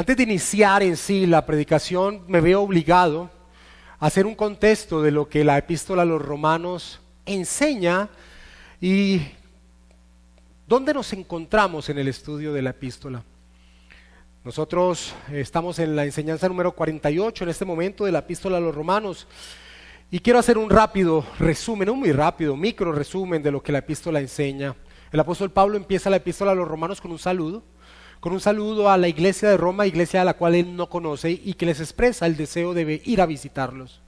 Antes de iniciar en sí la predicación, me veo obligado a hacer un contexto de lo que la epístola a los Romanos enseña y dónde nos encontramos en el estudio de la epístola. Nosotros estamos en la enseñanza número 48 en este momento de la epístola a los Romanos y quiero hacer un rápido resumen, un muy rápido, micro resumen de lo que la epístola enseña. El apóstol Pablo empieza la epístola a los Romanos con un saludo a la iglesia de Roma, iglesia a la cual él no conoce y que les expresa el deseo de ir a visitarlos.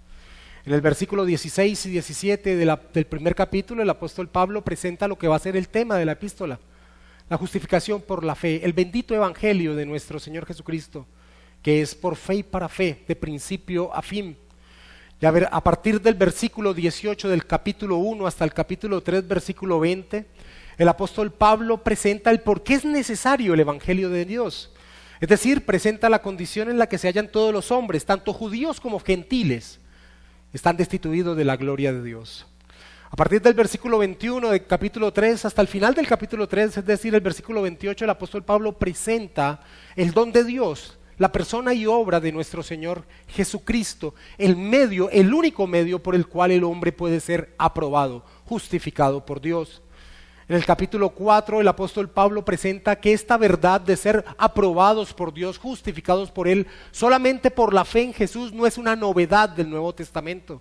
En el versículo 16 y 17 del primer capítulo, el apóstol Pablo presenta lo que va a ser el tema de la epístola: la justificación por la fe, el bendito evangelio de nuestro Señor Jesucristo, que es por fe y para fe, de principio a fin. Y a partir del versículo 18 del capítulo 1 hasta el capítulo 3, versículo 20, el apóstol Pablo presenta el por qué es necesario el evangelio de Dios. Es decir, presenta la condición en la que se hallan todos los hombres, tanto judíos como gentiles, están destituidos de la gloria de Dios. A partir del versículo 21 del capítulo 3 hasta el final del capítulo 3, es decir, el versículo 28, el apóstol Pablo presenta el don de Dios, la persona y obra de nuestro Señor Jesucristo, el único medio por el cual el hombre puede ser aprobado, justificado por Dios. En el capítulo 4 el apóstol Pablo presenta que esta verdad de ser aprobados por Dios, justificados por Él, solamente por la fe en Jesús, no es una novedad del Nuevo Testamento,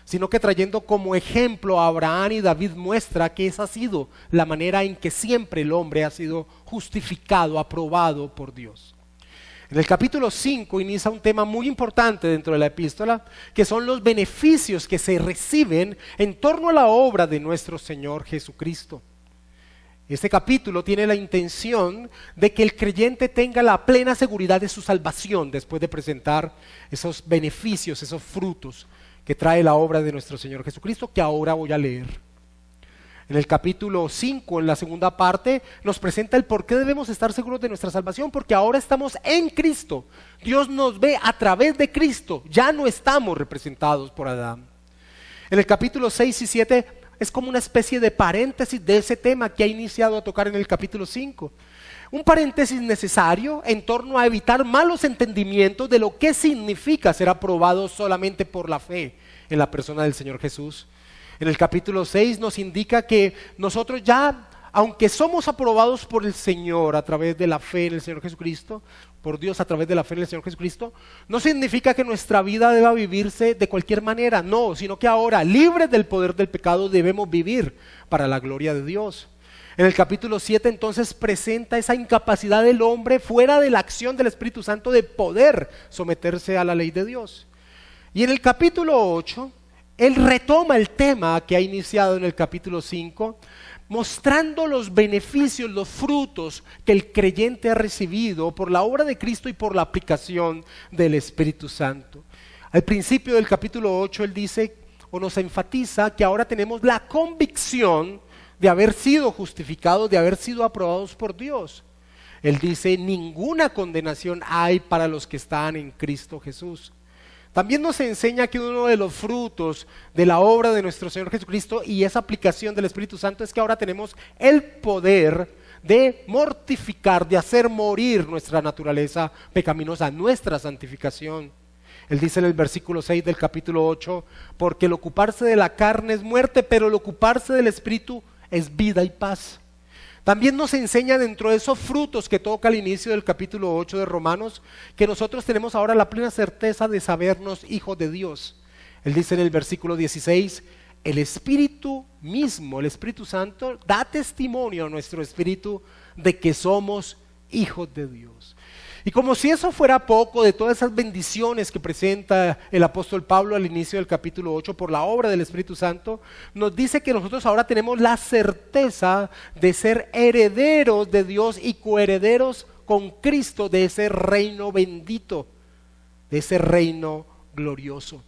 sino que trayendo como ejemplo a Abraham y David muestra que esa ha sido la manera en que siempre el hombre ha sido justificado, aprobado por Dios. En el capítulo 5 inicia un tema muy importante dentro de la epístola, que son los beneficios que se reciben en torno a la obra de nuestro Señor Jesucristo. Este capítulo tiene la intención de que el creyente tenga la plena seguridad de su salvación después de presentar esos beneficios, esos frutos que trae la obra de nuestro Señor Jesucristo, que ahora voy a leer. En el capítulo 5, en la segunda parte, nos presenta el por qué debemos estar seguros de nuestra salvación, porque ahora estamos en Cristo. Dios nos ve a través de Cristo, ya no estamos representados por Adán. En el capítulo 6 y 7 es como una especie de paréntesis de ese tema que ha iniciado a tocar en el capítulo 5. Un paréntesis necesario en torno a evitar malos entendimientos de lo que significa ser aprobado solamente por la fe en la persona del Señor Jesús. En el capítulo 6 nos indica que nosotros ya, aunque somos aprobados por el Señor a través de la fe en el Señor Jesucristo, por Dios a través de la fe en el Señor Jesucristo, no significa que nuestra vida deba vivirse de cualquier manera, no, sino que ahora, libres del poder del pecado, debemos vivir para la gloria de Dios. En el capítulo 7 entonces presenta esa incapacidad del hombre fuera de la acción del Espíritu Santo de poder someterse a la ley de Dios. Y en el capítulo 8, él retoma el tema que ha iniciado en el capítulo 5, mostrando los beneficios, los frutos que el creyente ha recibido por la obra de Cristo y por la aplicación del Espíritu Santo. Al principio del capítulo 8 él dice o nos enfatiza que ahora tenemos la convicción de haber sido justificados, de haber sido aprobados por Dios. Él dice: ninguna condenación hay para los que están en Cristo Jesús. También nos enseña que uno de los frutos de la obra de nuestro Señor Jesucristo y esa aplicación del Espíritu Santo es que ahora tenemos el poder de mortificar, de hacer morir nuestra naturaleza pecaminosa, nuestra santificación. Él dice en el versículo 6 del capítulo 8, porque el ocuparse de la carne es muerte, pero el ocuparse del Espíritu es vida y paz. También nos enseña dentro de esos frutos que toca al inicio del capítulo 8 de Romanos, que nosotros tenemos ahora la plena certeza de sabernos hijos de Dios. Él dice en el versículo 16, el Espíritu mismo, el Espíritu Santo, da testimonio a nuestro espíritu de que somos hijos de Dios. Y como si eso fuera poco, de todas esas bendiciones que presenta el apóstol Pablo al inicio del capítulo 8 por la obra del Espíritu Santo, nos dice que nosotros ahora tenemos la certeza de ser herederos de Dios y coherederos con Cristo de ese reino bendito, de ese reino glorioso.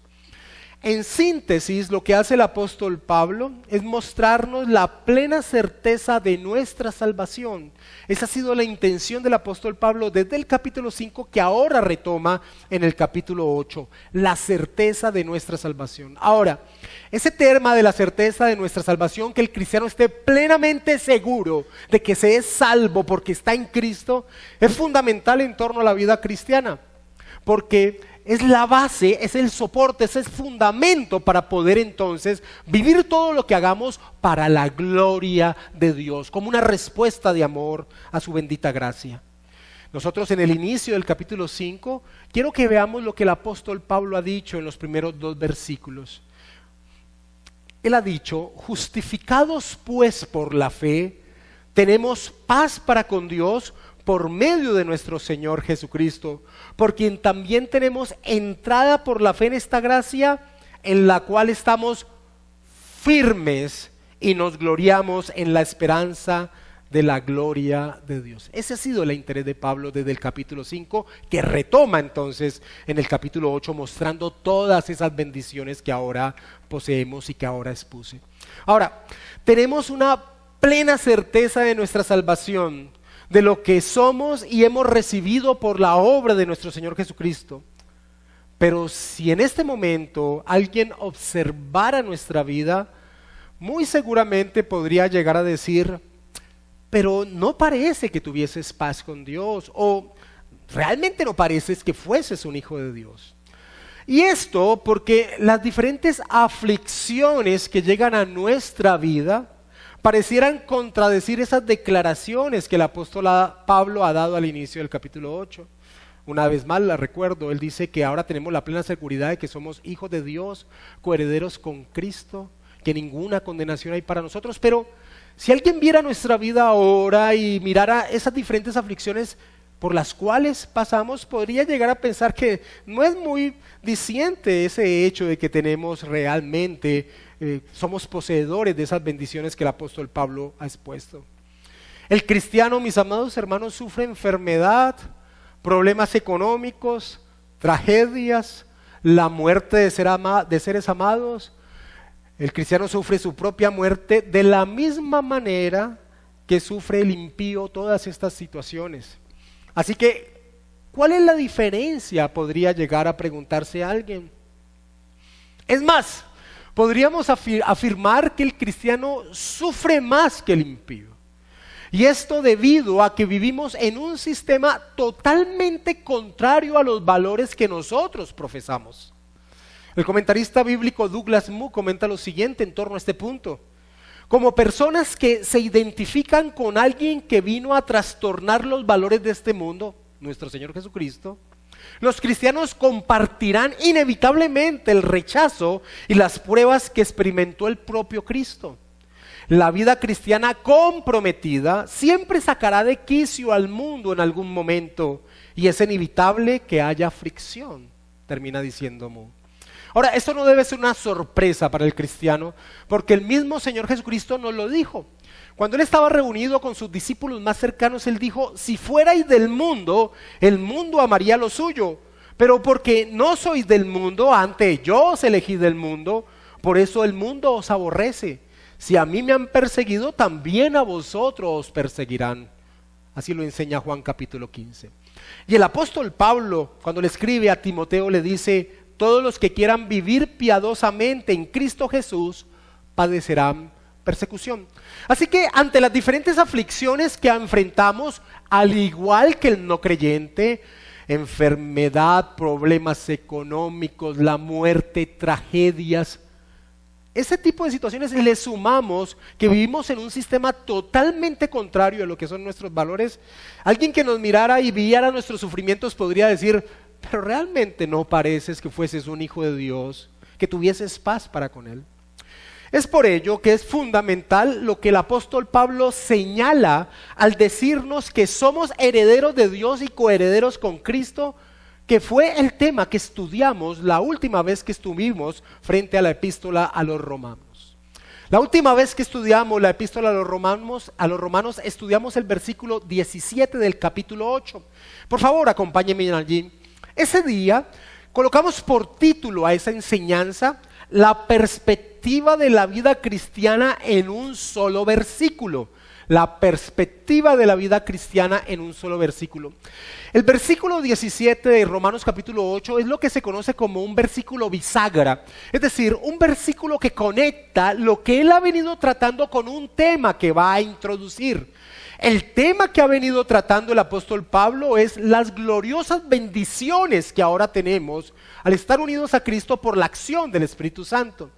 En síntesis, lo que hace el apóstol Pablo es mostrarnos la plena certeza de nuestra salvación. Esa ha sido la intención del apóstol Pablo desde el capítulo 5, que ahora retoma en el capítulo 8, la certeza de nuestra salvación. Ahora, ese tema de la certeza de nuestra salvación, que el cristiano esté plenamente seguro de que se es salvo porque está en Cristo, es fundamental en torno a la vida cristiana, porque es la base, es el soporte, es el fundamento para poder entonces vivir todo lo que hagamos para la gloria de Dios, como una respuesta de amor a su bendita gracia. Nosotros en el inicio del capítulo 5, quiero que veamos lo que el apóstol Pablo ha dicho en los primeros 2 versículos. Él ha dicho: justificados pues por la fe, tenemos paz para con Dios por medio de nuestro Señor Jesucristo, por quien también tenemos entrada por la fe en esta gracia, en la cual estamos firmes y nos gloriamos en la esperanza de la gloria de Dios. Ese ha sido el interés de Pablo desde el capítulo 5, que retoma entonces en el capítulo 8, mostrando todas esas bendiciones que ahora poseemos y que ahora expuse. Ahora, tenemos una plena certeza de nuestra salvación, de lo que somos y hemos recibido por la obra de nuestro Señor Jesucristo. Pero si en este momento alguien observara nuestra vida, muy seguramente podría llegar a decir: pero no parece que tuvieses paz con Dios, o realmente no pareces que fueses un hijo de Dios. Y esto porque las diferentes aflicciones que llegan a nuestra vida parecieran contradecir esas declaraciones que el apóstol Pablo ha dado al inicio del capítulo 8. Una vez más la recuerdo, él dice que ahora tenemos la plena seguridad de que somos hijos de Dios, coherederos con Cristo, que ninguna condenación hay para nosotros. Pero si alguien viera nuestra vida ahora y mirara esas diferentes aflicciones por las cuales pasamos, podría llegar a pensar que no es muy diciente ese hecho de que tenemos realmente somos poseedores de esas bendiciones que el apóstol Pablo ha expuesto. El cristiano, mis amados hermanos, sufre enfermedad, problemas económicos, tragedias, la muerte de seres amados. El cristiano sufre su propia muerte de la misma manera que sufre el impío todas estas situaciones. Así que, ¿cuál es la diferencia? Podría llegar a preguntarse alguien. Es más, podríamos afirmar que el cristiano sufre más que el impío. Y esto debido a que vivimos en un sistema totalmente contrario a los valores que nosotros profesamos. El comentarista bíblico Douglas Moo comenta lo siguiente en torno a este punto: como personas que se identifican con alguien que vino a trastornar los valores de este mundo, nuestro Señor Jesucristo, los cristianos compartirán inevitablemente el rechazo y las pruebas que experimentó el propio Cristo. La vida cristiana comprometida siempre sacará de quicio al mundo en algún momento, y es inevitable que haya fricción, termina diciendo Moo. Ahora, esto no debe ser una sorpresa para el cristiano, porque el mismo Señor Jesucristo nos lo dijo. Cuando Él estaba reunido con sus discípulos más cercanos, Él dijo: si fuerais del mundo, el mundo amaría lo suyo, pero porque no sois del mundo, antes yo os elegí del mundo, por eso el mundo os aborrece. Si a mí me han perseguido, también a vosotros os perseguirán. Así lo enseña Juan capítulo 15. Y el apóstol Pablo, cuando le escribe a Timoteo, le dice: todos los que quieran vivir piadosamente en Cristo Jesús padecerán persecución. Así que ante las diferentes aflicciones que enfrentamos, al igual que el no creyente, enfermedad, problemas económicos, la muerte, tragedias, ese tipo de situaciones le sumamos que vivimos en un sistema totalmente contrario a lo que son nuestros valores. Alguien que nos mirara y viera nuestros sufrimientos podría decir: pero realmente no pareces que fueses un hijo de Dios, que tuvieses paz para con Él. Es por ello que es fundamental lo que el apóstol Pablo señala al decirnos que somos herederos de Dios y coherederos con Cristo, que fue el tema que estudiamos la última vez que estuvimos frente a la epístola a los romanos. La última vez que estudiamos la epístola a los romanos estudiamos el versículo 17 del capítulo 8. Por favor, acompáñenme allí. Ese día colocamos por título a esa enseñanza: la perspectiva de la vida cristiana en un solo versículo. La perspectiva de la vida cristiana en un solo versículo. El versículo 17 de Romanos capítulo 8 es lo que se conoce como un versículo bisagra, es decir, un versículo que conecta lo que él ha venido tratando con un tema que va a introducir. El tema que ha venido tratando el apóstol Pablo es las gloriosas bendiciones que ahora tenemos al estar unidos a Cristo por la acción del Espíritu Santo.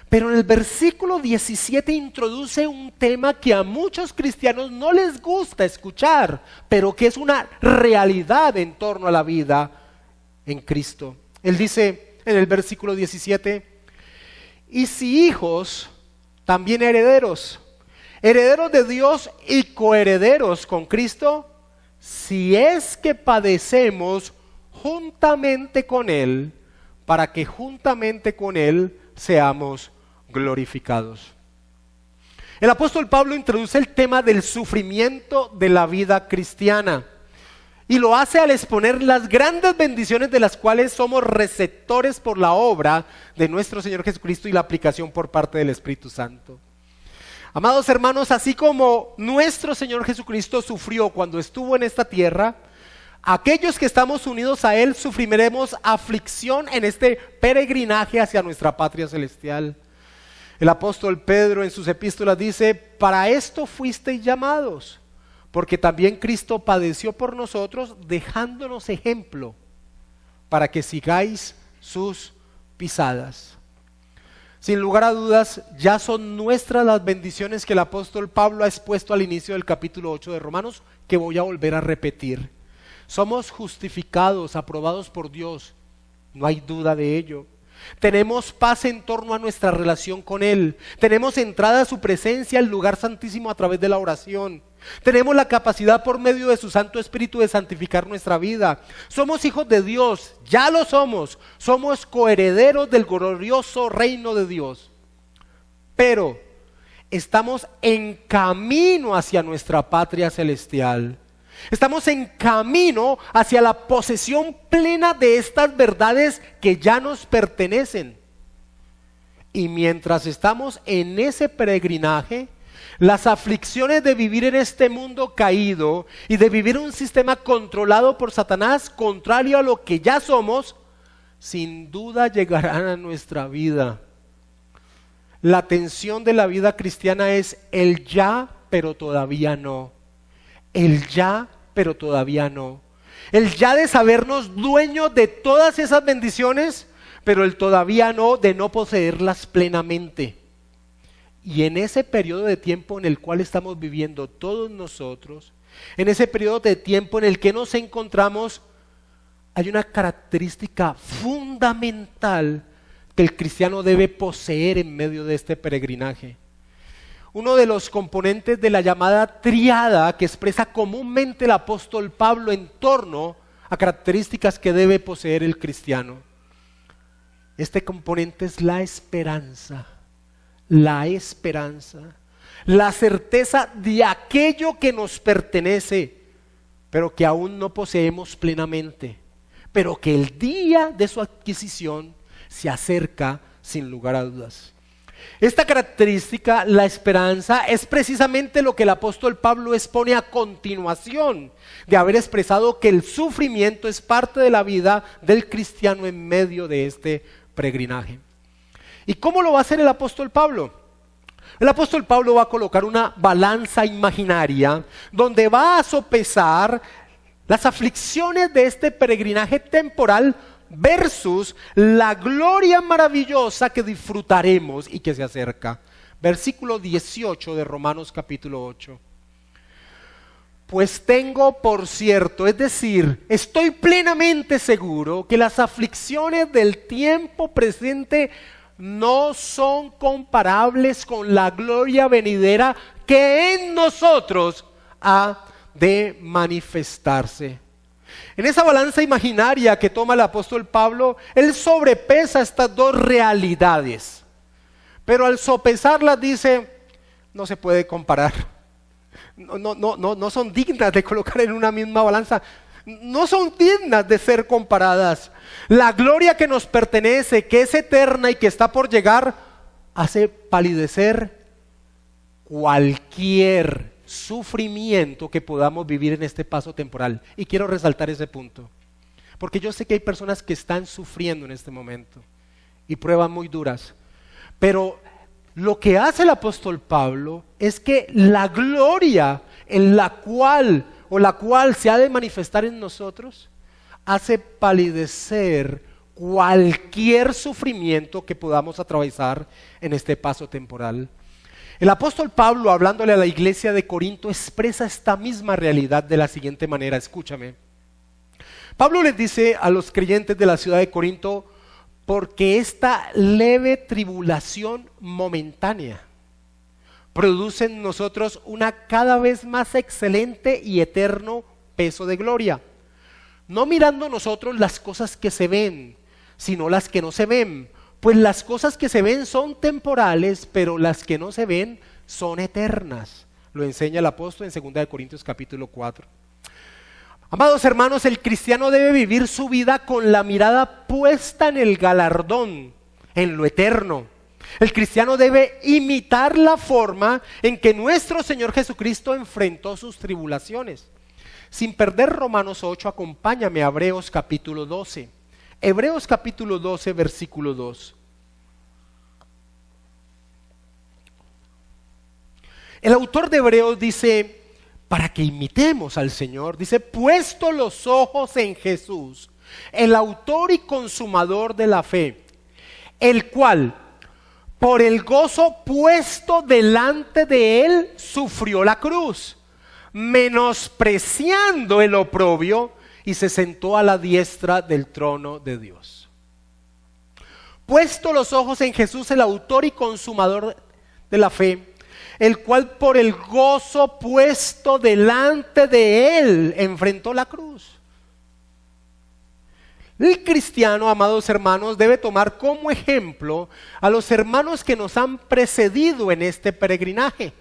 Pero en el versículo 17 introduce un tema que a muchos cristianos no les gusta escuchar, pero que es una realidad en torno a la vida en Cristo. Él dice en el versículo 17, y si hijos, también herederos, herederos de Dios y coherederos con Cristo, si es que padecemos juntamente con Él, para que juntamente con Él seamos glorificados. El apóstol Pablo introduce el tema del sufrimiento de la vida cristiana y lo hace al exponer las grandes bendiciones de las cuales somos receptores por la obra de nuestro Señor Jesucristo y la aplicación por parte del Espíritu Santo. Amados hermanos, así como nuestro Señor Jesucristo sufrió cuando estuvo en esta tierra, aquellos que estamos unidos a Él sufriremos aflicción en este peregrinaje hacia nuestra patria celestial. El apóstol Pedro en sus epístolas dice, para esto fuisteis llamados, porque también Cristo padeció por nosotros, dejándonos ejemplo, para que sigáis sus pisadas. Sin lugar a dudas, ya son nuestras las bendiciones que el apóstol Pablo ha expuesto al inicio del capítulo 8 de Romanos, que voy a volver a repetir. Somos justificados, aprobados por Dios, no hay duda de ello. Tenemos paz en torno a nuestra relación con Él. Tenemos entrada a su presencia, al lugar santísimo a través de la oración. Tenemos la capacidad por medio de su Santo Espíritu de santificar nuestra vida. Somos hijos de Dios, ya lo somos. Somos coherederos del glorioso reino de Dios. Pero estamos en camino hacia nuestra patria celestial. Estamos en camino hacia la posesión plena de estas verdades que ya nos pertenecen. Y mientras estamos en ese peregrinaje, las aflicciones de vivir en este mundo caído y de vivir en un sistema controlado por Satanás, contrario a lo que ya somos, sin duda llegarán a nuestra vida. La tensión de la vida cristiana es el ya, pero todavía no. El ya, pero todavía no. El ya de sabernos dueños de todas esas bendiciones, pero el todavía no de no poseerlas plenamente. Y en ese periodo de tiempo en el cual estamos viviendo todos nosotros, en ese periodo de tiempo en el que nos encontramos, hay una característica fundamental que el cristiano debe poseer en medio de este peregrinaje. Uno de los componentes de la llamada triada que expresa comúnmente el apóstol Pablo en torno a características que debe poseer el cristiano. Este componente es la esperanza, la certeza de aquello que nos pertenece, pero que aún no poseemos plenamente, pero que el día de su adquisición se acerca sin lugar a dudas. Esta característica, la esperanza, es precisamente lo que el apóstol Pablo expone a continuación de haber expresado que el sufrimiento es parte de la vida del cristiano en medio de este peregrinaje. ¿Y cómo lo va a hacer el apóstol Pablo? El apóstol Pablo va a colocar una balanza imaginaria donde va a sopesar las aflicciones de este peregrinaje temporal versus la gloria maravillosa que disfrutaremos y que se acerca. Versículo 18 de Romanos capítulo 8. Pues tengo por cierto, es decir, estoy plenamente seguro que las aflicciones del tiempo presente no son comparables con la gloria venidera que en nosotros ha de manifestarse. En esa balanza imaginaria que toma el apóstol Pablo, él sobrepesa estas dos realidades, pero al sopesarlas dice, no se puede comparar, no son dignas de colocar en una misma balanza. no son dignas de ser comparadas. La gloria que nos pertenece, que es eterna y que está por llegar, hace palidecer cualquier sufrimiento que podamos vivir en este paso temporal. Y quiero resaltar ese punto, porque yo sé que hay personas que están sufriendo en este momento y pruebas muy duras, pero lo que hace el apóstol Pablo es que la gloria en la cual se ha de manifestar en nosotros hace palidecer cualquier sufrimiento que podamos atravesar en este paso temporal. El apóstol Pablo, hablándole a la iglesia de Corinto, expresa esta misma realidad de la siguiente manera. Escúchame. Pablo les dice a los creyentes de la ciudad de Corinto: porque esta leve tribulación momentánea produce en nosotros una cada vez más excelente y eterno peso de gloria, no mirando nosotros las cosas que se ven, sino las que no se ven, pues las cosas que se ven son temporales, pero las que no se ven son eternas. Lo enseña el apóstol en 2 Corintios capítulo 4. Amados hermanos, el cristiano debe vivir su vida con la mirada puesta en el galardón, en lo eterno. El cristiano debe imitar la forma en que nuestro Señor Jesucristo enfrentó sus tribulaciones. Sin perder Romanos 8, acompáñame a Hebreos capítulo 12. Hebreos capítulo 12, versículo 2. El autor de Hebreos dice: para que imitemos al Señor, dice, puesto los ojos en Jesús, el autor y consumador de la fe, el cual, por el gozo puesto delante de él, sufrió la cruz, menospreciando el oprobio, y se sentó a la diestra del trono de Dios. Puesto los ojos en Jesús, el autor y consumador de la fe, el cual por el gozo puesto delante de él enfrentó la cruz. El cristiano, amados hermanos, debe tomar como ejemplo a los hermanos que nos han precedido en este peregrinaje.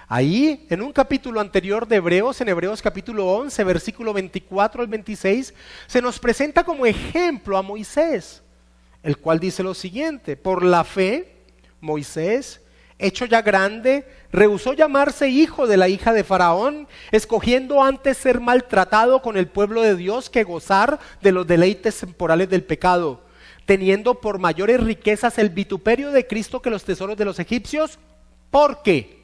Ahí, en un capítulo anterior de Hebreos, en Hebreos capítulo 11, versículo 24 al 26, se nos presenta como ejemplo a Moisés, el cual dice lo siguiente: por la fe, Moisés, hecho ya grande, rehusó llamarse hijo de la hija de Faraón, escogiendo antes ser maltratado con el pueblo de Dios que gozar de los deleites temporales del pecado, teniendo por mayores riquezas el vituperio de Cristo que los tesoros de los egipcios, porque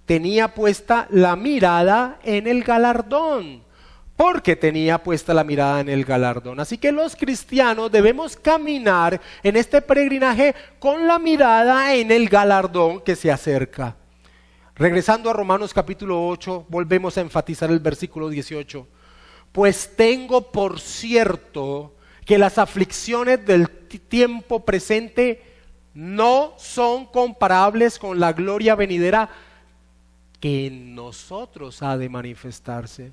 tenía puesta la mirada en el galardón. Porque tenía puesta la mirada en el galardón. Así que los cristianos debemos caminar en este peregrinaje con la mirada en el galardón que se acerca. Regresando a Romanos capítulo 8, volvemos a enfatizar el versículo 18. Pues tengo por cierto que las aflicciones del tiempo presente no son comparables con la gloria venidera que en nosotros ha de manifestarse.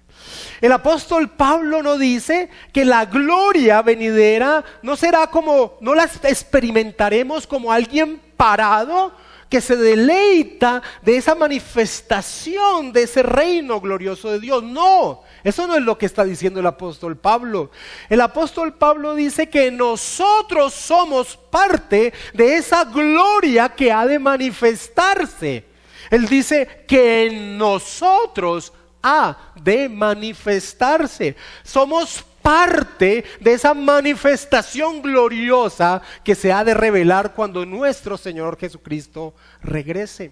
El apóstol Pablo nos dice que la gloria venidera no será como, no la experimentaremos como alguien parado que se deleita de esa manifestación de ese reino glorioso de Dios. No, eso no es lo que está diciendo el apóstol Pablo. El apóstol Pablo dice que nosotros somos parte de esa gloria que ha de manifestarse. Él dice que en nosotros ha de manifestarse. Somos parte de esa manifestación gloriosa que se ha de revelar cuando nuestro Señor Jesucristo regrese.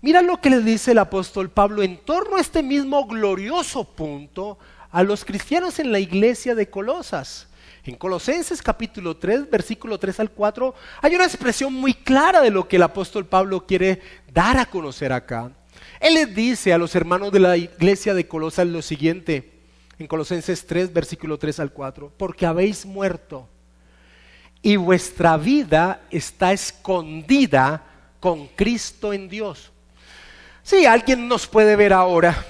Mira lo que le dice el apóstol Pablo en torno a este mismo glorioso punto a los cristianos en la iglesia de Colosas. En Colosenses capítulo 3, versículo 3 al 4, hay una expresión muy clara de lo que el apóstol Pablo quiere dar a conocer acá. Él les dice a los hermanos de la iglesia de Colosas lo siguiente, en Colosenses 3, versículo 3 al 4, porque habéis muerto y vuestra vida está escondida con Cristo en Dios. Sí, alguien nos puede ver ahora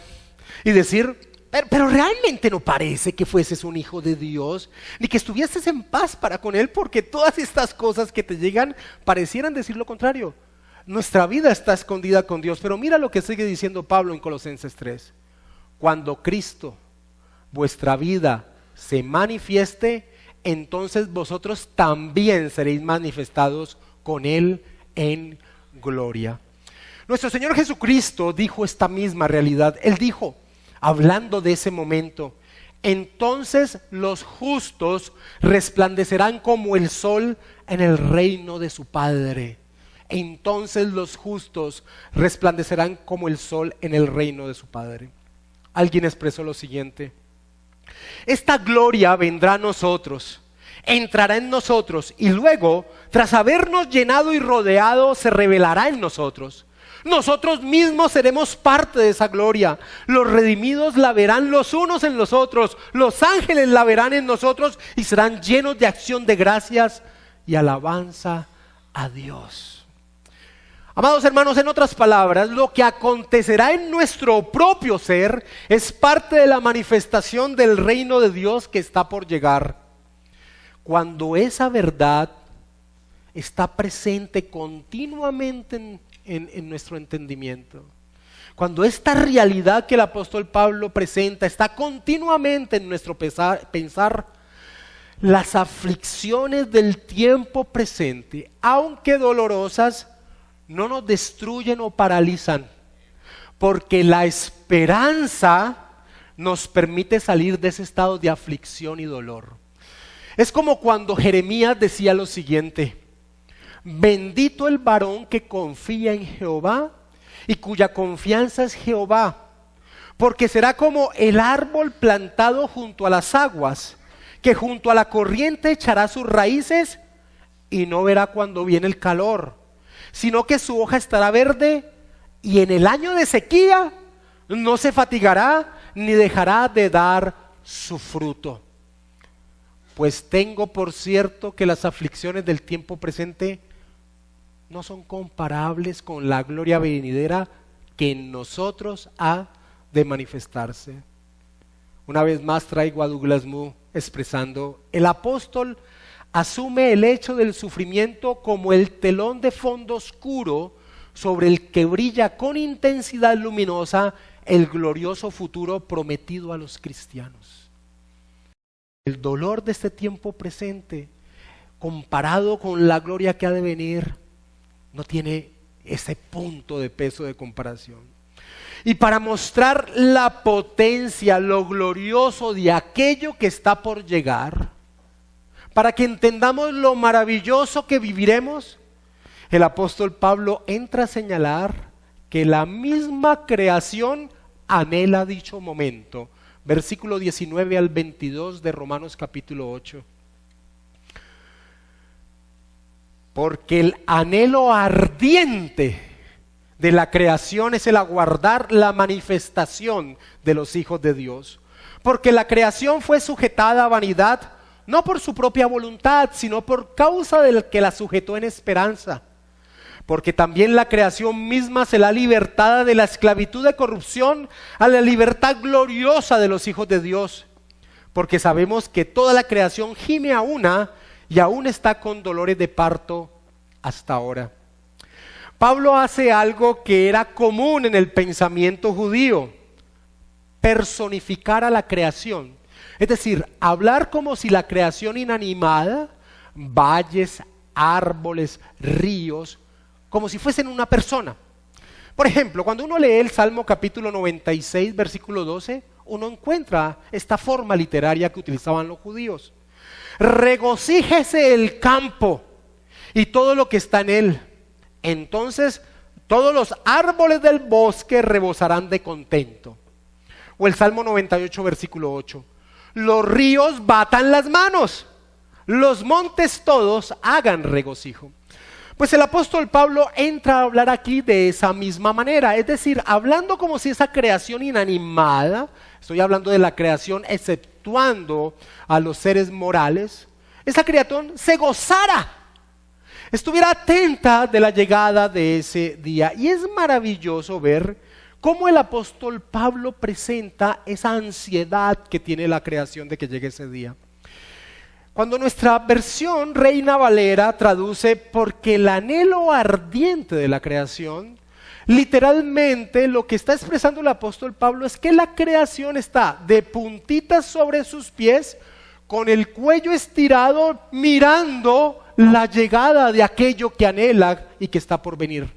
y decir, pero realmente no parece que fueses un hijo de Dios, ni que estuvieses en paz para con Él, porque todas estas cosas que te llegan parecieran decir lo contrario. Nuestra vida está escondida con Dios, pero mira lo que sigue diciendo Pablo en Colosenses 3. Cuando Cristo vuestra vida se manifieste, entonces vosotros también seréis manifestados con Él en gloria. Nuestro Señor Jesucristo dijo esta misma realidad. Él dijo, hablando de ese momento, entonces los justos resplandecerán como el sol en el reino de su Padre. Entonces los justos resplandecerán como el sol en el reino de su Padre. Alguien expresó lo siguiente: esta gloria vendrá a nosotros, entrará en nosotros y luego, tras habernos llenado y rodeado, se revelará en nosotros. Nosotros mismos seremos parte de esa gloria. Los redimidos la verán los unos en los otros. Los ángeles la verán en nosotros y serán llenos de acción de gracias y alabanza a Dios. Amados hermanos, en otras palabras, lo que acontecerá en nuestro propio ser es parte de la manifestación del reino de Dios que está por llegar. Cuando esa verdad está presente continuamente en nuestro entendimiento, cuando esta realidad que el apóstol Pablo presenta está continuamente en nuestro pensar, las aflicciones del tiempo presente, aunque dolorosas, no nos destruyen o paralizan, porque la esperanza nos permite salir de ese estado de aflicción y dolor. Es como cuando Jeremías decía lo siguiente: bendito el varón que confía en Jehová y cuya confianza es Jehová, porque será como el árbol plantado junto a las aguas, que junto a la corriente echará sus raíces y no verá cuando viene el calor, sino que su hoja estará verde y en el año de sequía no se fatigará ni dejará de dar su fruto. Pues tengo por cierto que las aflicciones del tiempo presente no son comparables con la gloria venidera que en nosotros ha de manifestarse. Una vez más traigo a Douglas Moo expresando: el apóstol asume el hecho del sufrimiento como el telón de fondo oscuro sobre el que brilla con intensidad luminosa el glorioso futuro prometido a los cristianos. El dolor de este tiempo presente, comparado con la gloria que ha de venir, no tiene ese punto de peso de comparación. Y para mostrar la potencia, lo glorioso de aquello que está por llegar, para que entendamos lo maravilloso que viviremos, el apóstol Pablo entra a señalar que la misma creación anhela dicho momento. Versículo 19 al 22 de Romanos capítulo 8. Porque el anhelo ardiente de la creación es el aguardar la manifestación de los hijos de Dios. Porque la creación fue sujetada a vanidad, no por su propia voluntad, sino por causa del que la sujetó en esperanza. Porque también la creación misma será libertada de la esclavitud de corrupción a la libertad gloriosa de los hijos de Dios. Porque sabemos que toda la creación gime a una y aún está con dolores de parto hasta ahora. Pablo hace algo que era común en el pensamiento judío: personificar a la creación. Es decir, hablar como si la creación inanimada, valles, árboles, ríos, como si fuesen una persona. Por ejemplo, cuando uno lee el Salmo capítulo 96, versículo 12, uno encuentra esta forma literaria que utilizaban los judíos: regocíjese el campo y todo lo que está en él. Entonces todos los árboles del bosque rebosarán de contento. O el Salmo 98, versículo 8: los ríos batan las manos, los montes todos hagan regocijo. Pues el apóstol Pablo entra a hablar aquí de esa misma manera, es decir, hablando como si esa creación inanimada, estoy hablando de la creación exceptuando a los seres morales, esa creación se gozara, estuviera atenta de la llegada de ese día. Y es maravilloso ver cómo el apóstol Pablo presenta esa ansiedad que tiene la creación de que llegue ese día. Cuando nuestra versión Reina Valera traduce porque el anhelo ardiente de la creación, Literalmente lo que está expresando el apóstol Pablo es que la creación está de puntitas sobre sus pies, con el cuello estirado, mirando la llegada de aquello que anhela y que está por venir.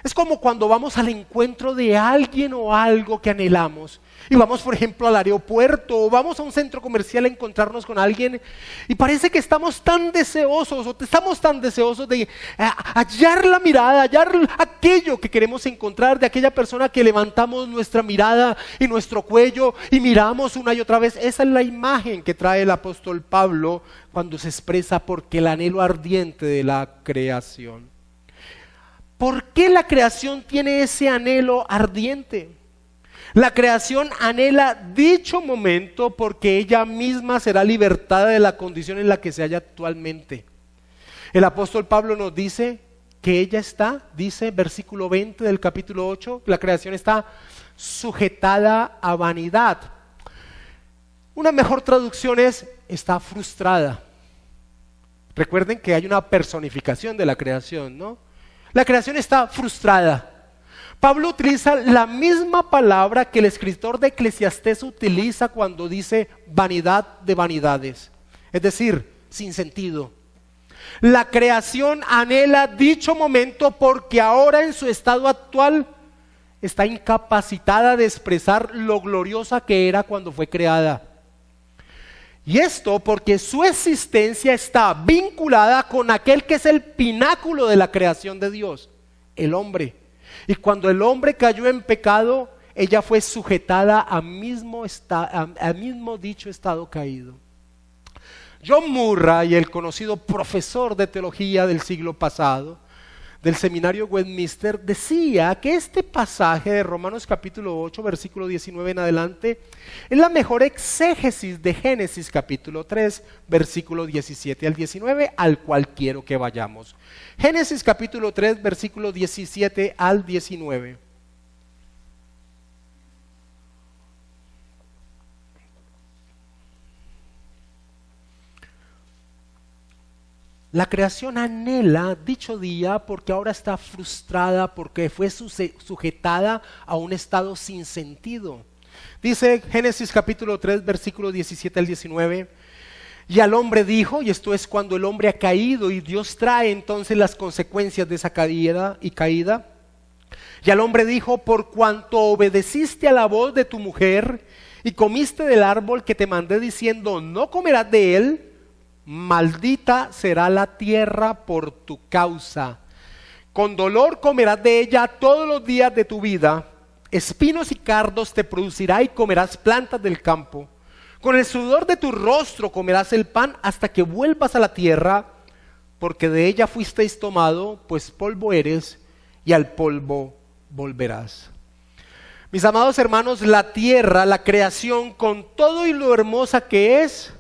Es como cuando vamos al encuentro de alguien o algo que anhelamos. Y vamos, por ejemplo, al aeropuerto o vamos a un centro comercial a encontrarnos con alguien y parece que estamos tan deseosos de hallar la mirada, hallar aquello que queremos encontrar de aquella persona que levantamos nuestra mirada y nuestro cuello y miramos una y otra vez. Esa es la imagen que trae el apóstol Pablo cuando se expresa porque el anhelo ardiente de la creación. ¿Por qué la creación tiene ese anhelo ardiente? La creación anhela dicho momento porque ella misma será libertada de la condición en la que se halla actualmente. El apóstol Pablo nos dice que ella está, dice versículo 20 del capítulo 8, la creación está sujetada a vanidad. Una mejor traducción es, está frustrada. Recuerden que hay una personificación de la creación, ¿no? La creación está frustrada. Pablo utiliza la misma palabra que el escritor de Eclesiastés utiliza cuando dice vanidad de vanidades, es decir, sin sentido. La creación anhela dicho momento porque ahora en su estado actual está incapacitada de expresar lo gloriosa que era cuando fue creada. Y esto porque su existencia está vinculada con aquel que es el pináculo de la creación de Dios, el hombre. Y cuando el hombre cayó en pecado, ella fue sujetada al mismo dicho estado caído. John Murray, el conocido profesor de teología del siglo pasado, del seminario Westminster, decía que este pasaje de Romanos capítulo 8, versículo 19 en adelante, es la mejor exégesis de Génesis capítulo 3, versículo 17 al 19, al cual quiero que vayamos. Génesis capítulo 3, versículo 17 al 19. La creación anhela dicho día porque ahora está frustrada, porque fue sujetada a un estado sin sentido. Dice Génesis capítulo 3, versículo 17 al 19, y al hombre dijo, y esto es cuando el hombre ha caído y Dios trae entonces las consecuencias de esa caída. Y al hombre dijo, por cuanto obedeciste a la voz de tu mujer y comiste del árbol que te mandé diciendo, no comerás de él, maldita será la tierra por tu causa. Con dolor comerás de ella todos los días de tu vida. Espinos y cardos te producirá y comerás plantas del campo. Con el sudor de tu rostro comerás el pan hasta que vuelvas a la tierra, porque de ella fuisteis tomado, pues polvo eres y al polvo volverás. Mis amados hermanos, la tierra, la creación, con todo y lo hermosa que es,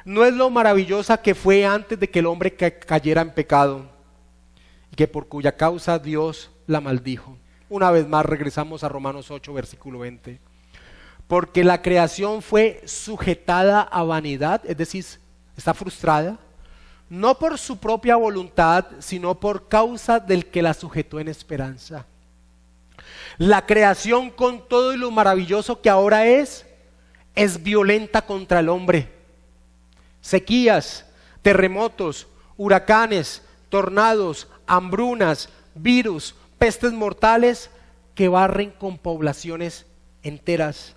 no es lo maravillosa que fue antes de que el hombre cayera en pecado y que por cuya causa Dios la maldijo. Una vez más regresamos a Romanos 8, versículo 20. Porque la creación fue sujetada a vanidad, es decir, está frustrada, no por su propia voluntad, sino por causa del que la sujetó en esperanza. La creación, con todo y lo maravilloso que ahora es violenta contra el hombre. Sequías, terremotos, huracanes, tornados, hambrunas, virus, pestes mortales que barren con poblaciones enteras.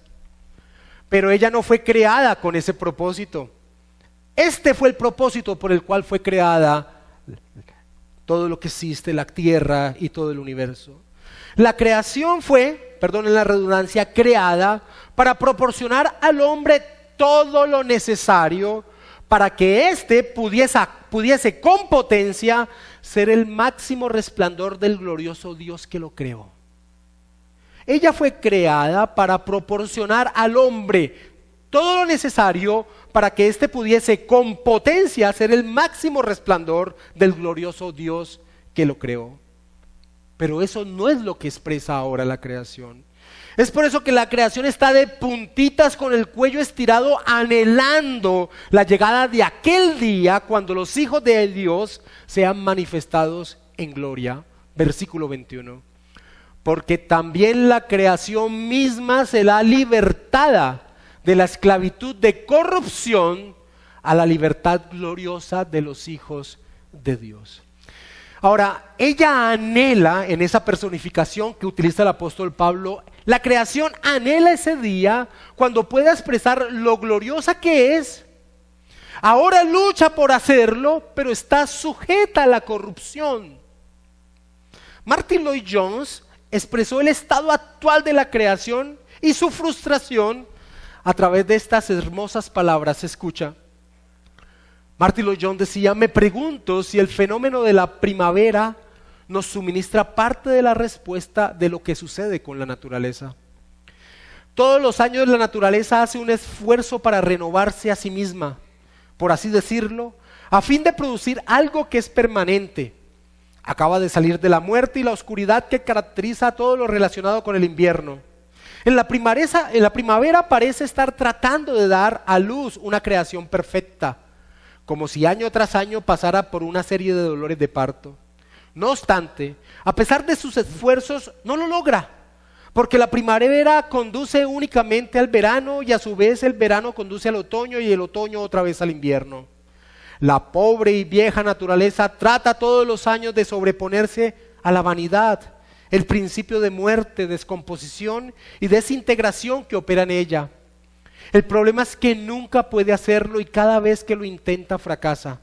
Pero ella no fue creada con ese propósito. Este fue el propósito por el cual fue creada todo lo que existe, la tierra y todo el universo. La creación fue, perdonen la redundancia, creada para proporcionar al hombre todo lo necesario para que éste pudiese con potencia ser el máximo resplandor del glorioso Dios que lo creó. Ella fue creada para proporcionar al hombre todo lo necesario para que éste pudiese con potencia ser el máximo resplandor del glorioso Dios que lo creó. Pero eso no es lo que expresa ahora la creación. Es por eso que la creación está de puntitas con el cuello estirado, anhelando la llegada de aquel día cuando los hijos de Dios sean manifestados en gloria. Versículo 21. porque también la creación misma será libertada de la esclavitud de corrupción a la libertad gloriosa de los hijos de Dios. Ahora, ella anhela, en esa personificación que utiliza el apóstol Pablo, la creación anhela ese día cuando pueda expresar lo gloriosa que es. Ahora lucha por hacerlo, pero está sujeta a la corrupción. Martyn Lloyd-Jones expresó el estado actual de la creación y su frustración a través de estas hermosas palabras. Escucha. Martyn Lloyd-Jones decía: me pregunto si el fenómeno de la primavera nos suministra parte de la respuesta de lo que sucede con la naturaleza. Todos los años la naturaleza hace un esfuerzo para renovarse a sí misma, por así decirlo, a fin de producir algo que es permanente. Acaba de salir de la muerte y la oscuridad que caracteriza a todo lo relacionado con el invierno. En la primavera parece estar tratando de dar a luz una creación perfecta, como si año tras año pasara por una serie de dolores de parto. No obstante, a pesar de sus esfuerzos, no lo logra, porque la primavera conduce únicamente al verano y a su vez el verano conduce al otoño y el otoño otra vez al invierno. La pobre y vieja naturaleza trata todos los años de sobreponerse a la vanidad, el principio de muerte, descomposición y desintegración que opera en ella. El problema es que nunca puede hacerlo y cada vez que lo intenta fracasa.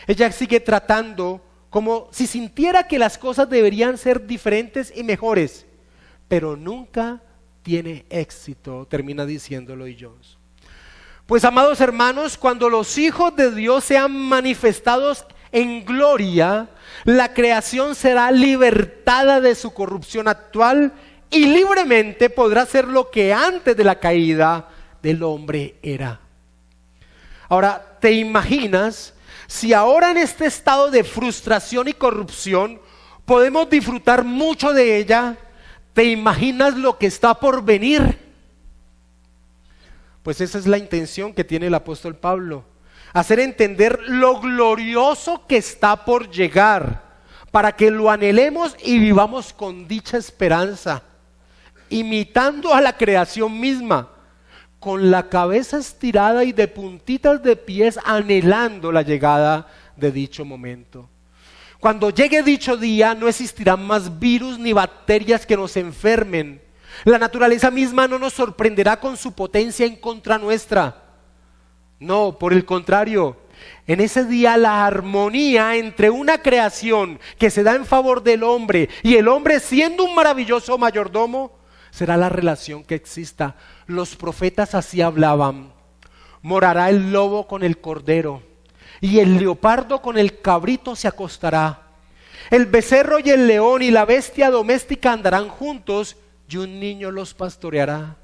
Ella sigue tratando como si sintiera que las cosas deberían ser diferentes y mejores, pero nunca tiene éxito, termina diciendo Lloyd-Jones. Pues, amados hermanos, cuando los hijos de Dios sean manifestados en gloria, la creación será libertada de su corrupción actual y libremente podrá ser lo que antes de la caída del hombre era. Ahora, ¿te imaginas si ahora en este estado de frustración y corrupción podemos disfrutar mucho de ella? ¿Te imaginas lo que está por venir? Pues esa es la intención que tiene el apóstol Pablo, hacer entender lo glorioso que está por llegar, para que lo anhelemos y vivamos con dicha esperanza, imitando a la creación misma, con la cabeza estirada y de puntitas de pies, anhelando la llegada de dicho momento. Cuando llegue dicho día, no existirán más virus ni bacterias que nos enfermen. La naturaleza misma no nos sorprenderá con su potencia en contra nuestra. No, por el contrario, en ese día la armonía entre una creación que se da en favor del hombre y el hombre siendo un maravilloso mayordomo, será la relación que exista. Los profetas así hablaban: morará el lobo con el cordero, y el leopardo con el cabrito se acostará. El becerro y el león y la bestia doméstica andarán juntos, y un niño los pastoreará.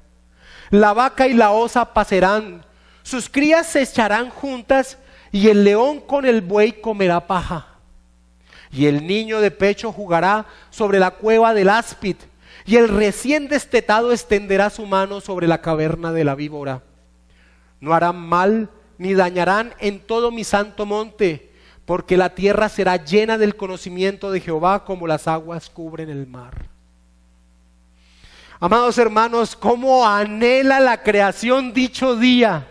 La vaca y la osa pasarán, sus crías se echarán juntas, y el león con el buey comerá paja. Y el niño de pecho jugará sobre la cueva del áspid, y el recién destetado extenderá su mano sobre la caverna de la víbora. No harán mal ni dañarán en todo mi santo monte, porque la tierra será llena del conocimiento de Jehová como las aguas cubren el mar. Amados hermanos, ¿cómo anhela la creación dicho día?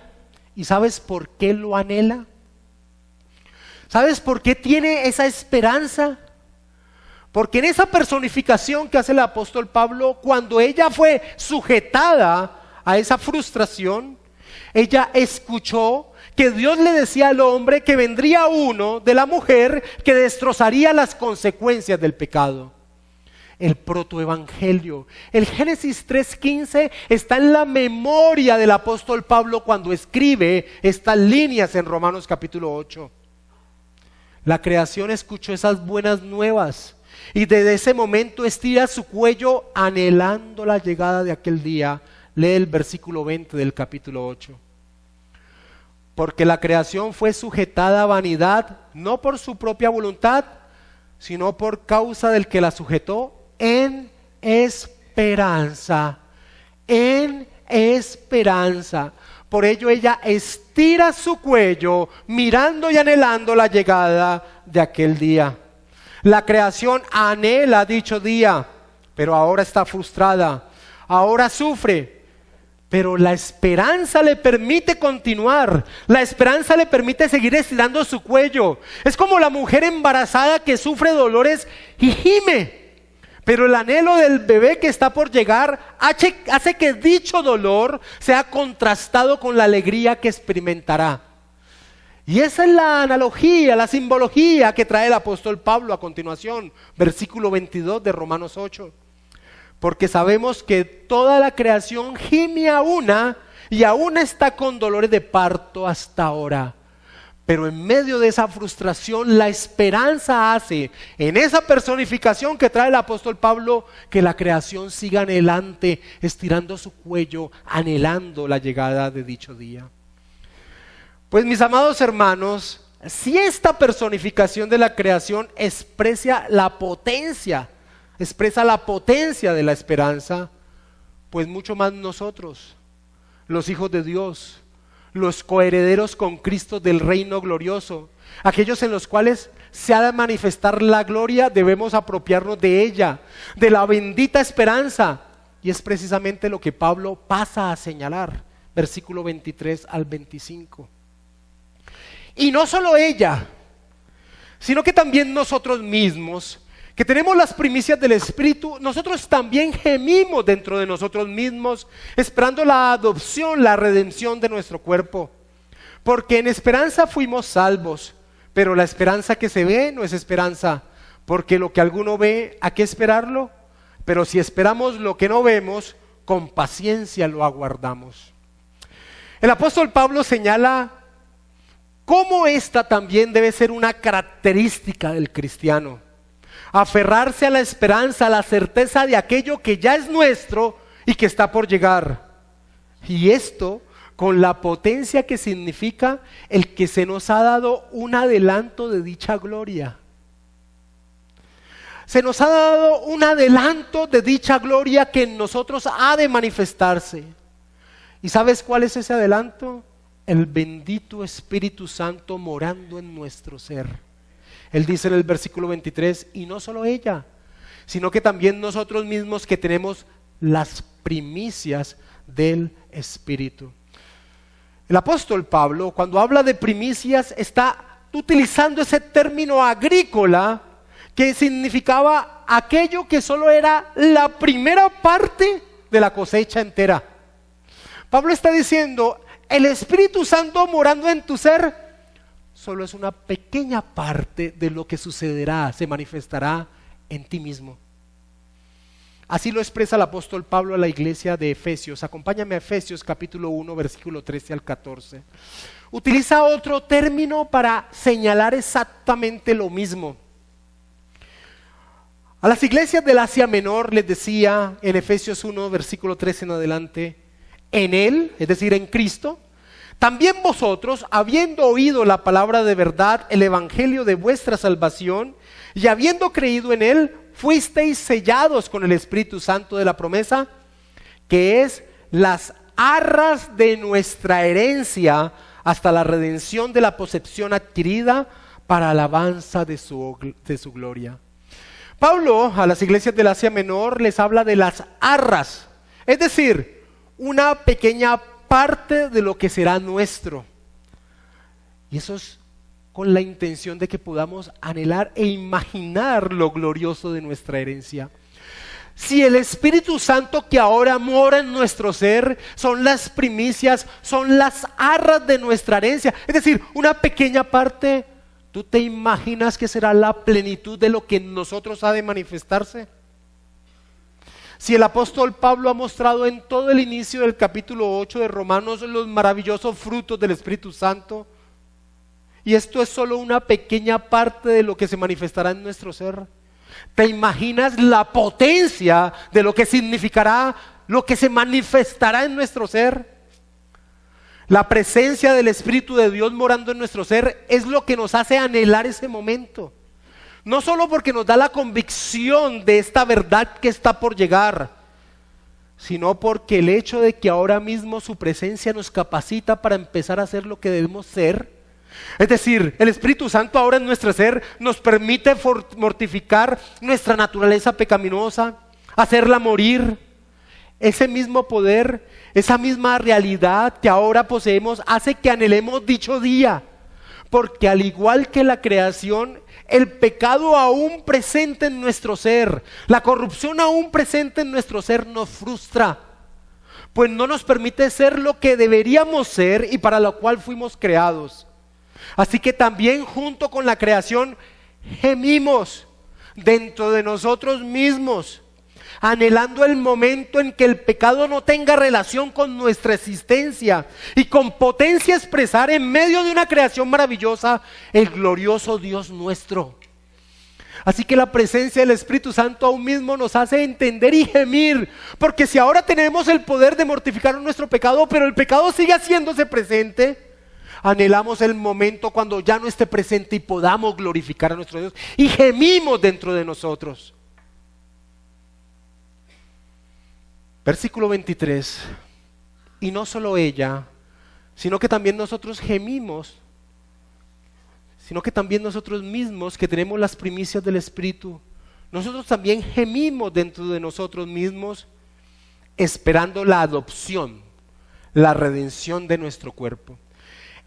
¿Y sabes por qué lo anhela? ¿Sabes por qué tiene esa esperanza? Porque en esa personificación que hace el apóstol Pablo, cuando ella fue sujetada a esa frustración, ella escuchó que Dios le decía al hombre que vendría uno de la mujer que destrozaría las consecuencias del pecado. El protoevangelio. El Génesis 3:15 está en la memoria del apóstol Pablo cuando escribe estas líneas en Romanos capítulo 8. La creación escuchó esas buenas nuevas y desde ese momento estira su cuello anhelando la llegada de aquel día. Lee el versículo 20 del capítulo 8. Porque la creación fue sujetada a vanidad, no por su propia voluntad, sino por causa del que la sujetó, en esperanza. En esperanza. Por ello ella estira su cuello, mirando y anhelando la llegada de aquel día. La creación anhela dicho día, pero ahora está frustrada, ahora sufre. Pero la esperanza le permite continuar, la esperanza le permite seguir estirando su cuello. Es como la mujer embarazada que sufre dolores y gime. Pero el anhelo del bebé que está por llegar hace que dicho dolor sea contrastado con la alegría que experimentará. Y esa es la analogía, la simbología que trae el apóstol Pablo a continuación, versículo 22 de Romanos 8. Porque sabemos que toda la creación gime a una y aún está con dolores de parto hasta ahora. Pero en medio de esa frustración, la esperanza hace, en esa personificación que trae el apóstol Pablo, que la creación siga adelante, estirando su cuello, anhelando la llegada de dicho día. Pues mis amados hermanos, si esta personificación de la creación expresa la potencia de la esperanza, pues mucho más nosotros, los hijos de Dios, los coherederos con Cristo del reino glorioso, aquellos en los cuales se ha de manifestar la gloria, debemos apropiarnos de ella, de la bendita esperanza. Y es precisamente lo que Pablo pasa a señalar, versículo 23 al 25. Y no solo ella, sino que también nosotros mismos, que tenemos las primicias del Espíritu, nosotros también gemimos dentro de nosotros mismos, esperando la adopción, la redención de nuestro cuerpo. Porque en esperanza fuimos salvos, pero la esperanza que se ve no es esperanza, porque lo que alguno ve, ¿a qué esperarlo? Pero si esperamos lo que no vemos, con paciencia lo aguardamos. El apóstol Pablo señala cómo esta también debe ser una característica del cristiano. Aferrarse a la esperanza, a la certeza de aquello que ya es nuestro y que está por llegar. Y esto con la potencia que significa el que se nos ha dado un adelanto de dicha gloria. Se nos ha dado un adelanto de dicha gloria que en nosotros ha de manifestarse. ¿Y sabes cuál es ese adelanto? El bendito Espíritu Santo morando en nuestro ser. Él dice en el versículo 23, y no solo ella, sino que también nosotros mismos que tenemos las primicias del Espíritu. El apóstol Pablo, cuando habla de primicias, está utilizando ese término agrícola que significaba aquello que solo era la primera parte de la cosecha entera. Pablo está diciendo, el Espíritu Santo morando en tu ser solo es una pequeña parte de lo que sucederá, se manifestará en ti mismo. Así lo expresa el apóstol Pablo a la iglesia de Efesios. Acompáñame a Efesios capítulo 1, versículo 13 al 14. Utiliza otro término para señalar exactamente lo mismo. A las iglesias del Asia Menor les decía en Efesios 1, versículo 13 en adelante, en Él, es decir, en Cristo, también vosotros, habiendo oído la palabra de verdad, el evangelio de vuestra salvación, y habiendo creído en Él, fuisteis sellados con el Espíritu Santo de la promesa, que es las arras de nuestra herencia hasta la redención de la posesión adquirida para alabanza de su gloria. Pablo a las iglesias del Asia Menor les habla de las arras, es decir, una pequeña parte de lo que será nuestro. Y eso es con la intención de que podamos anhelar e imaginar lo glorioso de nuestra herencia. Si el Espíritu Santo que ahora mora en nuestro ser son las primicias, son las arras de nuestra herencia, es decir, una pequeña parte, ¿tú te imaginas que será la plenitud de lo que en nosotros ha de manifestarse? Si el apóstol Pablo ha mostrado en todo el inicio del capítulo 8 de Romanos los maravillosos frutos del Espíritu Santo, y esto es solo una pequeña parte de lo que se manifestará en nuestro ser, ¿te imaginas la potencia de lo que significará, lo que se manifestará en nuestro ser? La presencia del Espíritu de Dios morando en nuestro ser es lo que nos hace anhelar ese momento. No solo porque nos da la convicción de esta verdad que está por llegar, sino porque el hecho de que ahora mismo su presencia nos capacita para empezar a hacer lo que debemos ser. Es decir, el Espíritu Santo ahora en nuestro ser nos permite mortificar nuestra naturaleza pecaminosa, hacerla morir. Ese mismo poder, esa misma realidad que ahora poseemos hace que anhelemos dicho día. Porque al igual que la creación, el pecado aún presente en nuestro ser, la corrupción aún presente en nuestro ser nos frustra, pues no nos permite ser lo que deberíamos ser y para lo cual fuimos creados. Así que también junto con la creación gemimos dentro de nosotros mismos, anhelando el momento en que el pecado no tenga relación con nuestra existencia y con potencia expresar en medio de una creación maravillosa el glorioso Dios nuestro. Así que la presencia del Espíritu Santo aún mismo nos hace entender y gemir, porque si ahora tenemos el poder de mortificar nuestro pecado, pero el pecado sigue haciéndose presente, anhelamos el momento cuando ya no esté presente y podamos glorificar a nuestro Dios, y gemimos dentro de nosotros. Versículo 23, y no solo ella, sino que también nosotros gemimos, sino que también nosotros mismos que tenemos las primicias del Espíritu, nosotros también gemimos dentro de nosotros mismos, esperando la adopción, la redención de nuestro cuerpo.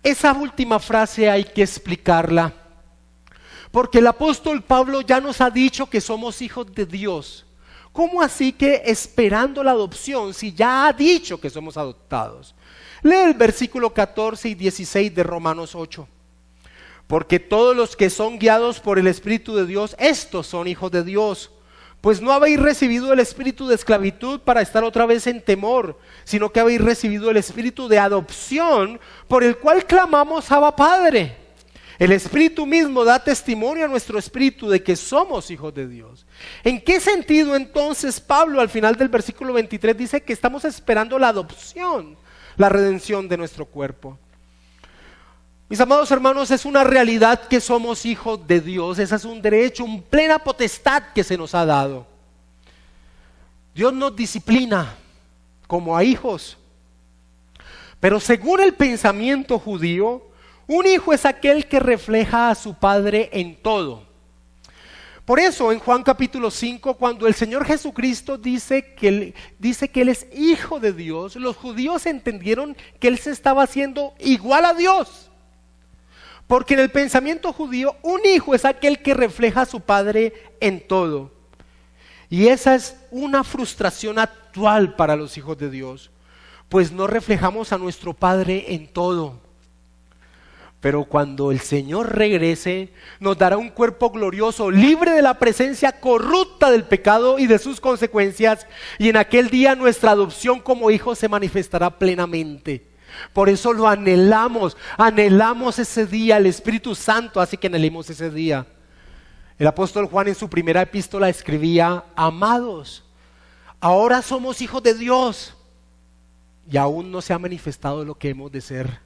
Esa última frase hay que explicarla, porque el apóstol Pablo ya nos ha dicho que somos hijos de Dios. ¿Cómo así que esperando la adopción si ya ha dicho que somos adoptados? Lee el versículo 14 y 16 de Romanos 8. Porque todos los que son guiados por el Espíritu de Dios, estos son hijos de Dios. Pues no habéis recibido el espíritu de esclavitud para estar otra vez en temor, sino que habéis recibido el espíritu de adopción, por el cual clamamos Abba Padre. El Espíritu mismo da testimonio a nuestro espíritu de que somos hijos de Dios. ¿En qué sentido entonces Pablo al final del versículo 23 dice que estamos esperando la adopción, la redención de nuestro cuerpo? Mis amados hermanos, es una realidad que somos hijos de Dios. Ese es un derecho, una plena potestad que se nos ha dado. Dios nos disciplina como a hijos. Pero según el pensamiento judío, un hijo es aquel que refleja a su padre en todo. Por eso en Juan capítulo 5, cuando el Señor Jesucristo dice que Él es hijo de Dios, los judíos entendieron que Él se estaba haciendo igual a Dios. Porque en el pensamiento judío, un hijo es aquel que refleja a su padre en todo. Y esa es una frustración actual para los hijos de Dios, pues no reflejamos a nuestro Padre en todo. Pero cuando el Señor regrese, nos dará un cuerpo glorioso, libre de la presencia corrupta del pecado y de sus consecuencias, y en aquel día nuestra adopción como hijos se manifestará plenamente. Por eso lo anhelamos ese día. El Espíritu Santo hace que anhelemos ese día. El apóstol Juan en su primera epístola escribía: amados, ahora somos hijos de Dios y aún no se ha manifestado lo que hemos de ser,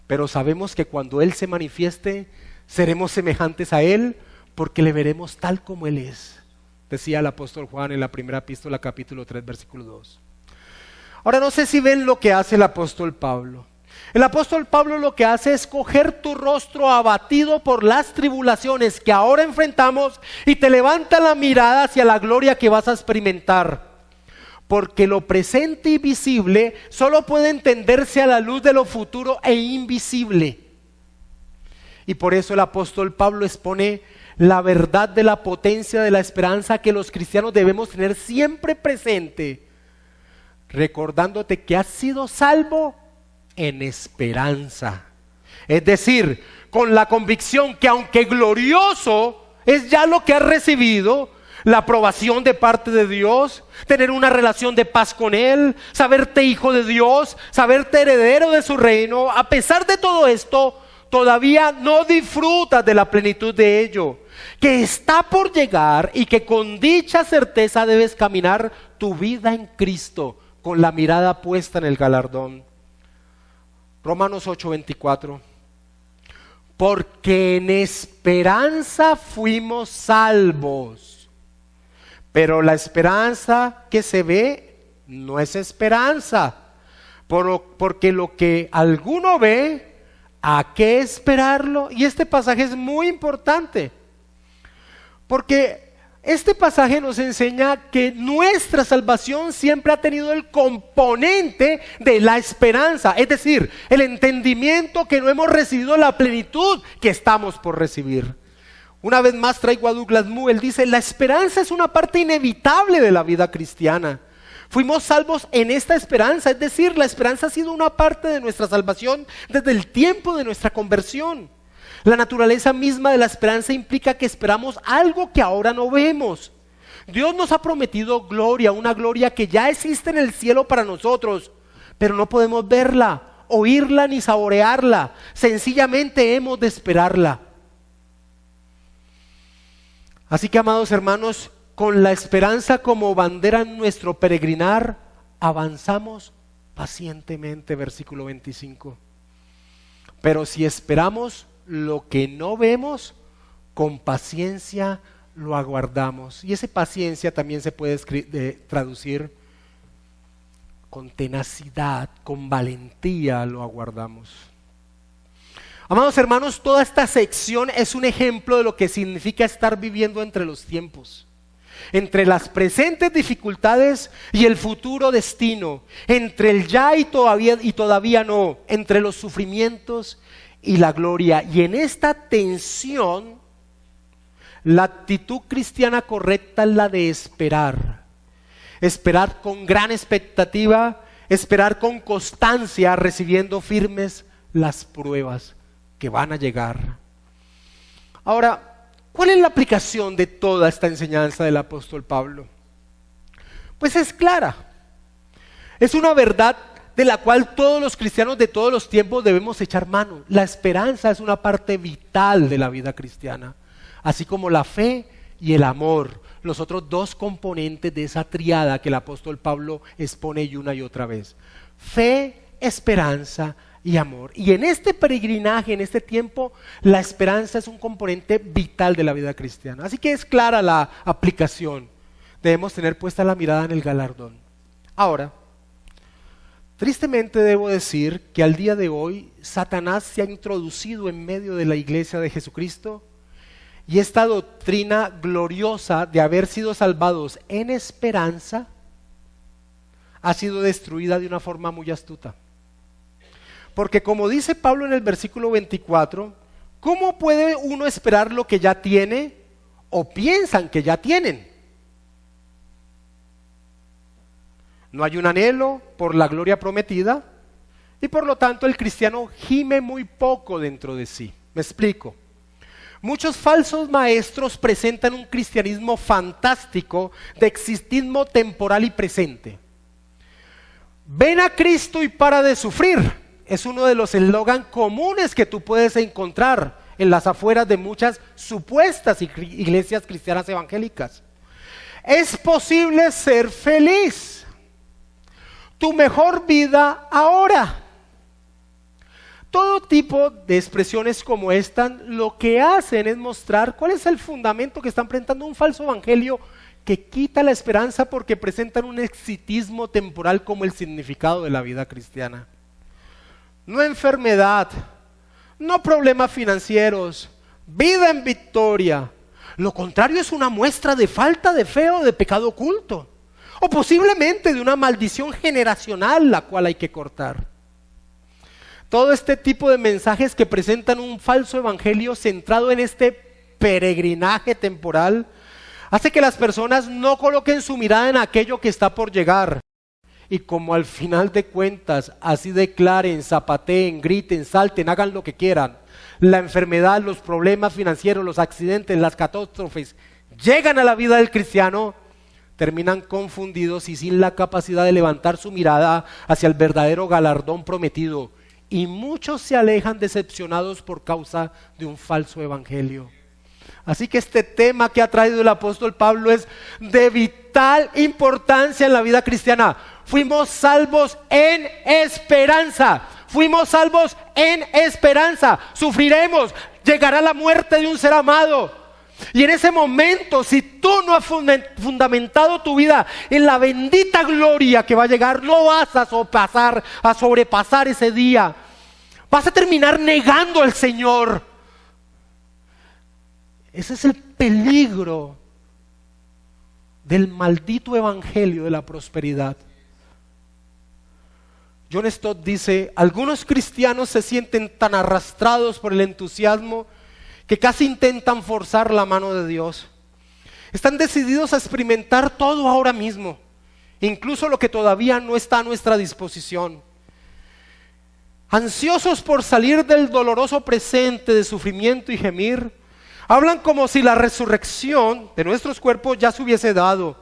pero sabemos que cuando Él se manifieste seremos semejantes a Él, porque le veremos tal como Él es, decía el apóstol Juan en la primera epístola capítulo 3 versículo 2. Ahora no sé si ven lo que hace el apóstol Pablo. El apóstol Pablo lo que hace es coger tu rostro abatido por las tribulaciones que ahora enfrentamos y te levanta la mirada hacia la gloria que vas a experimentar. Porque lo presente y visible solo puede entenderse a la luz de lo futuro e invisible. Y por eso el apóstol Pablo expone la verdad de la potencia de la esperanza que los cristianos debemos tener siempre presente, recordándote que has sido salvo en esperanza. Es decir, con la convicción que aunque glorioso es ya lo que has recibido, la aprobación de parte de Dios, tener una relación de paz con Él, saberte hijo de Dios, saberte heredero de su reino, a pesar de todo esto, todavía no disfrutas de la plenitud de ello, que está por llegar y que con dicha certeza debes caminar tu vida en Cristo, con la mirada puesta en el galardón. Romanos 8:24. Porque en esperanza fuimos salvos, pero la esperanza que se ve no es esperanza, porque lo que alguno ve, ¿a qué esperarlo? Y este pasaje es muy importante, porque Este pasaje nos enseña que nuestra salvación siempre ha tenido el componente de la esperanza, es decir, el entendimiento que no hemos recibido la plenitud que estamos por recibir. Una vez más traigo a Douglas Moo. Él dice: la esperanza es una parte inevitable de la vida cristiana. Fuimos salvos en esta esperanza, es decir, la esperanza ha sido una parte de nuestra salvación desde el tiempo de nuestra conversión. La naturaleza misma de la esperanza implica que esperamos algo que ahora no vemos. Dios nos ha prometido gloria, una gloria que ya existe en el cielo para nosotros, pero no podemos verla, oírla ni saborearla. Sencillamente hemos de esperarla. Así que, amados hermanos, con la esperanza como bandera en nuestro peregrinar, avanzamos pacientemente, versículo 25. Pero si esperamos lo que no vemos, con paciencia lo aguardamos. Y esa paciencia también se puede traducir con tenacidad, con valentía lo aguardamos. Amados hermanos, toda esta sección es un ejemplo de lo que significa estar viviendo entre los tiempos, entre las presentes dificultades y el futuro destino, entre el ya y todavía no, entre los sufrimientos y la gloria. Y en esta tensión, la actitud cristiana correcta es la de esperar. Esperar con gran expectativa, esperar con constancia, recibiendo firmes las pruebas que van a llegar. Ahora, ¿cuál es la aplicación de toda esta enseñanza del apóstol Pablo? Pues es clara. Es una verdad de la cual todos los cristianos de todos los tiempos debemos echar mano. La esperanza es una parte vital de la vida cristiana, así como la fe y el amor, los otros dos componentes de esa triada que el apóstol Pablo expone una y otra vez. Fe, esperanza y amor. Y en este peregrinaje, en este tiempo, la esperanza es un componente vital de la vida cristiana. Así que es clara la aplicación. Debemos tener puesta la mirada en el galardón. Ahora, tristemente debo decir que al día de hoy Satanás se ha introducido en medio de la iglesia de Jesucristo, y esta doctrina gloriosa de haber sido salvados en esperanza ha sido destruida de una forma muy astuta. Porque como dice Pablo en el versículo 24, ¿cómo puede uno esperar lo que ya tiene o piensan que ya tienen? No hay un anhelo por la gloria prometida y por lo tanto el cristiano gime muy poco dentro de sí. Me explico. Muchos falsos maestros presentan un cristianismo fantástico de existismo temporal y presente. Ven a Cristo y para de sufrir. Es uno de los eslogans comunes que tú puedes encontrar en las afueras de muchas supuestas iglesias cristianas evangélicas. Es posible ser feliz. Tu mejor vida ahora. Todo tipo de expresiones como esta lo que hacen es mostrar cuál es el fundamento que están presentando un falso evangelio que quita la esperanza porque presentan un exitismo temporal como el significado de la vida cristiana. No enfermedad, no problemas financieros, vida en victoria. Lo contrario es una muestra de falta de fe o de pecado oculto, o posiblemente de una maldición generacional la cual hay que cortar. Todo este tipo de mensajes que presentan un falso evangelio centrado en este peregrinaje temporal hace que las personas no coloquen su mirada en aquello que está por llegar. Y como al final de cuentas así declaren, zapateen, griten, salten, hagan lo que quieran, la enfermedad, los problemas financieros, los accidentes, las catástrofes llegan a la vida del cristiano, terminan confundidos y sin la capacidad de levantar su mirada hacia el verdadero galardón prometido. Y muchos se alejan decepcionados por causa de un falso evangelio. Así que este tema que ha traído el apóstol Pablo es de vital importancia en la vida cristiana. Fuimos salvos en esperanza. Fuimos salvos en esperanza. Sufriremos, llegará la muerte de un ser amado. Y en ese momento, si tú no has fundamentado tu vida en la bendita gloria que va a llegar, no vas a sobrepasar ese día. Vas a terminar negando al Señor. Ese es el peligro del maldito evangelio de la prosperidad. John Stott dice: algunos cristianos se sienten tan arrastrados por el entusiasmo que casi intentan forzar la mano de Dios. Están decididos a experimentar todo ahora mismo, incluso lo que todavía no está a nuestra disposición. Ansiosos por salir del doloroso presente de sufrimiento y gemir, hablan como si la resurrección de nuestros cuerpos ya se hubiese dado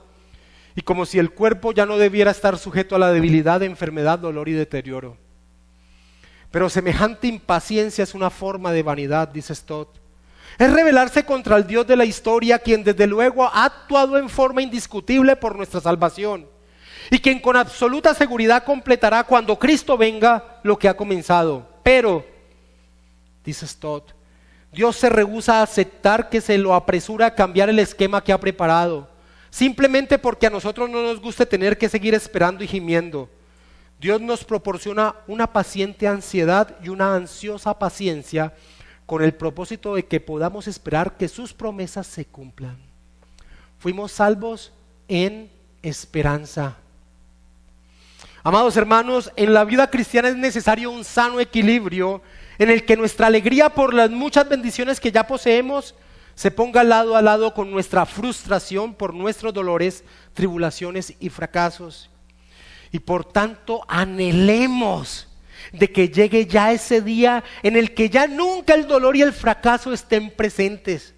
y como si el cuerpo ya no debiera estar sujeto a la debilidad, enfermedad, dolor y deterioro. Pero semejante impaciencia es una forma de vanidad, dice Stott. Es rebelarse contra el Dios de la historia, quien desde luego ha actuado en forma indiscutible por nuestra salvación y quien con absoluta seguridad completará cuando Cristo venga lo que ha comenzado. Pero, dice Stott, Dios se rehúsa a aceptar que se lo apresura a cambiar el esquema que ha preparado, simplemente porque a nosotros no nos guste tener que seguir esperando y gimiendo. Dios nos proporciona una paciente ansiedad y una ansiosa paciencia con el propósito de que podamos esperar que sus promesas se cumplan. Fuimos salvos en esperanza. Amados hermanos, en la vida cristiana es necesario un sano equilibrio en el que nuestra alegría por las muchas bendiciones que ya poseemos se ponga lado a lado con nuestra frustración por nuestros dolores, tribulaciones y fracasos. Y por tanto anhelemos de que llegue ya ese día en el que ya nunca el dolor y el fracaso estén presentes.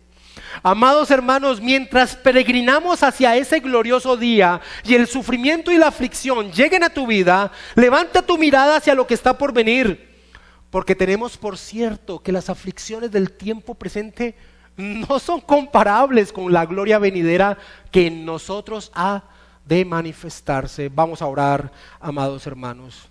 Amados hermanos, mientras peregrinamos hacia ese glorioso día y el sufrimiento y la aflicción lleguen a tu vida, levanta tu mirada hacia lo que está por venir, porque tenemos por cierto que las aflicciones del tiempo presente no son comparables con la gloria venidera que en nosotros ha de manifestarse. Vamos a orar, amados hermanos.